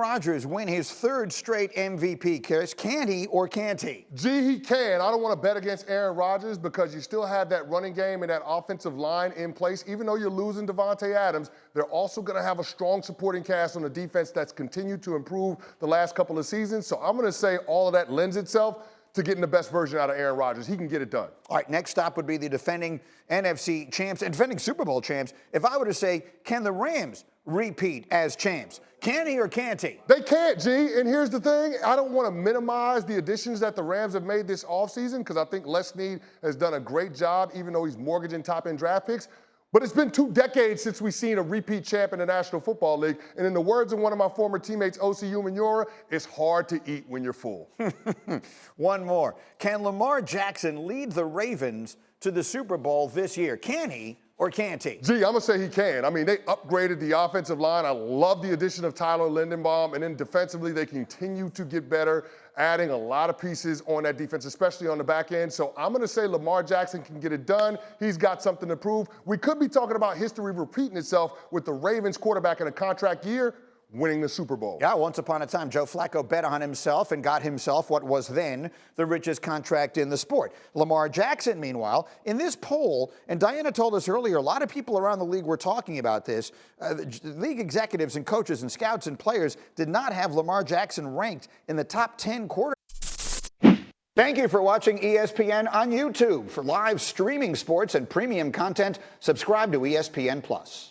Rodgers win his third straight MVP? Chris, can he or can't he? G, he can. I don't want to bet against Aaron Rodgers because you still have that running game and that offensive line in place. Even though you're losing Devontae Adams, they're also going to have a strong supporting cast on the defense that's continued to improve the last couple of seasons. So I'm going to say all of that lends itself to getting the best version out of Aaron Rodgers. He can get it done. All right, next stop would be the defending NFC champs and defending Super Bowl champs. If I were to say, can the Rams repeat as champs? Can he or can't he? They can't, G. And here's the thing. I don't want to minimize the additions that the Rams have made this offseason because I think Les Snead has done a great job, even though he's mortgaging top-end draft picks. But it's been 2 decades since we've seen a repeat champ in the National Football League. And in the words of one of my former teammates, O.C. Umenyiora, it's hard to eat when you're full. One more. Can Lamar Jackson lead the Ravens to the Super Bowl this year? Can he or can't he? Gee, I'm going to say he can. I mean, they upgraded the offensive line. I love the addition of Tyler Lindenbaum. And then defensively, they continue to get better, adding a lot of pieces on that defense, especially on the back end. So I'm going to say Lamar Jackson can get it done. He's got something to prove. We could be talking about history repeating itself with the Ravens quarterback in a contract year winning the Super Bowl. Yeah, once upon a time, Joe Flacco bet on himself and got himself what was then the richest contract in the sport. Lamar Jackson, meanwhile, in this poll, and Diana told us earlier, a lot of people around the league were talking about this. League executives and coaches and scouts and players did not have Lamar Jackson ranked in the top 10 quarterbacks. Thank you for watching ESPN on YouTube. For live streaming sports and premium content, subscribe to ESPN+.